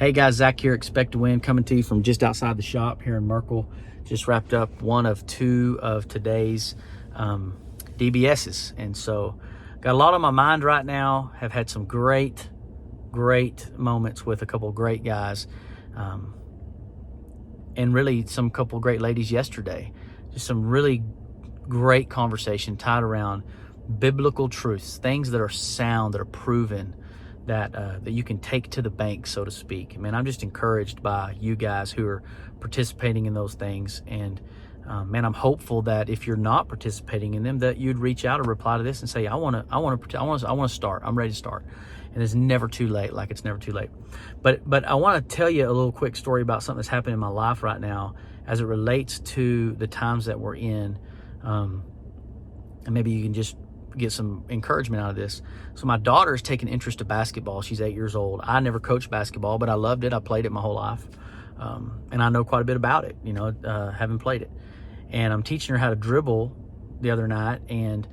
Hey guys, Zach here, Expect to Win, coming to you from just outside the shop here in Merkel. Just wrapped up one of two of today's DBSs. And so got a lot on my mind right now. Have had some great moments with a couple of great guys. And really some couple of great ladies yesterday. Just some really great conversation tied around biblical truths, things that are sound, that are proven, that you can take to the bank, so to speak. Man, I'm just encouraged by you guys who are participating in those things. And man, I'm hopeful that if you're not participating in them, that you'd reach out or reply to this and say, I want to start. I'm ready to start. And it's never too late. Like, it's never too late. But I want to tell you a little quick story about something that's happening in my life right now as it relates to the times that we're in. And maybe you can just get some encouragement out of this. So my daughter's taken interest to basketball. She's 8 years old. I never coached basketball, but I loved it. I played it my whole life. And I know quite a bit about it, having played it. And I'm teaching her how to dribble the other night. And,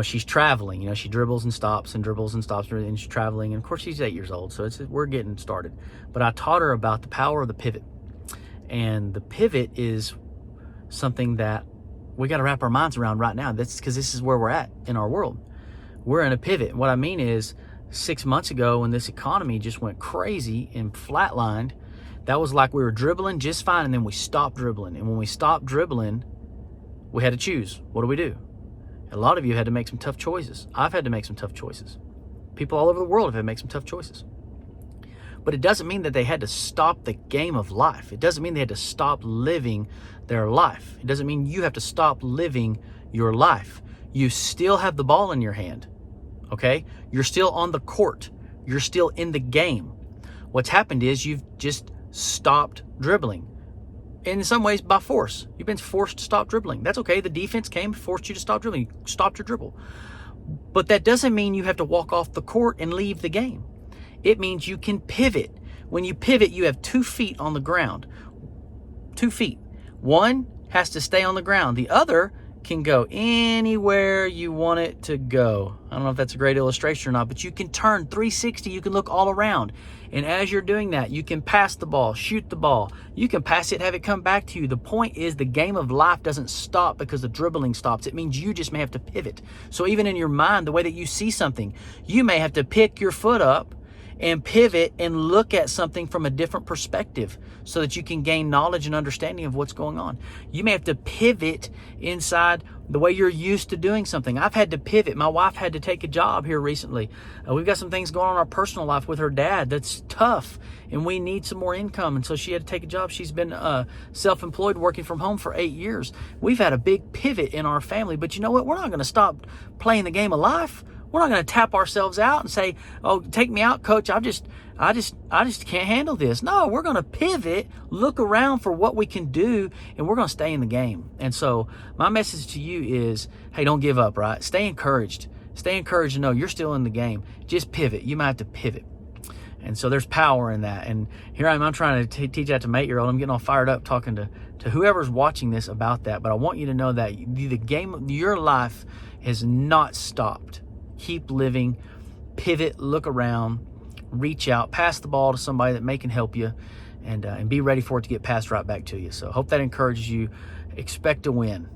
she's traveling. She dribbles and stops and dribbles and stops, and she's traveling. And of course, she's 8 years old, so we're getting started. But I taught her about the power of the pivot. And the pivot is something that we got to wrap our minds around right now. That's because this is where we're at in our world. We're in a pivot. What I mean is 6 months ago, when this economy just went crazy and flatlined, that was like we were dribbling just fine, and then we stopped dribbling. And when we stopped dribbling, we had to choose. What do we do? A lot of you had to make some tough choices. I've had to make some tough choices. People all over the world have had to make some tough choices. But it doesn't mean that they had to stop the game of life. It doesn't mean they had to stop living their life. It doesn't mean you have to stop living your life. You still have the ball in your hand, okay? You're still on the court. You're still in the game. What's happened is you've just stopped dribbling. In some ways, by force. You've been forced to stop dribbling. That's okay. The defense came, forced you to stop dribbling. You stopped your dribble. But that doesn't mean you have to walk off the court and leave the game. It means you can pivot. When you pivot, you have 2 feet on the ground. 2 feet. One has to stay on the ground. The other can go anywhere you want it to go. I don't know if that's a great illustration or not, but you can turn 360. You can look all around. And as you're doing that, you can pass the ball, shoot the ball. You can pass it, have it come back to you. The point is, the game of life doesn't stop because the dribbling stops. It means you just may have to pivot. So even in your mind, the way that you see something, you may have to pick your foot up and pivot and look at something from a different perspective so that you can gain knowledge and understanding of what's going on. You may have to pivot inside the way you're used to doing something. I've had to pivot. My wife had to take a job here recently. We've got some things going on in our personal life with her dad that's tough, and we need some more income. And so she had to take a job. She's been self-employed, working from home for 8 years. We've had a big pivot in our family, but you know what? We're not going to stop playing the game of life. We're not going to tap ourselves out and say, "Oh, take me out, coach. I just can't handle this." No, we're going to pivot, look around for what we can do, and we're going to stay in the game. And so my message to you is, hey, don't give up, right? Stay encouraged. Stay encouraged to know you're still in the game. Just pivot. You might have to pivot. And so there's power in that. And here I'm trying to teach that to my 8-year-old. I'm getting all fired up talking to whoever's watching this about that. But I want you to know that the game of your life has not stopped. Keep living, pivot, look around, reach out, pass the ball to somebody that may can help you, and be ready for it to get passed right back to you. So hope that encourages you. Expect to win.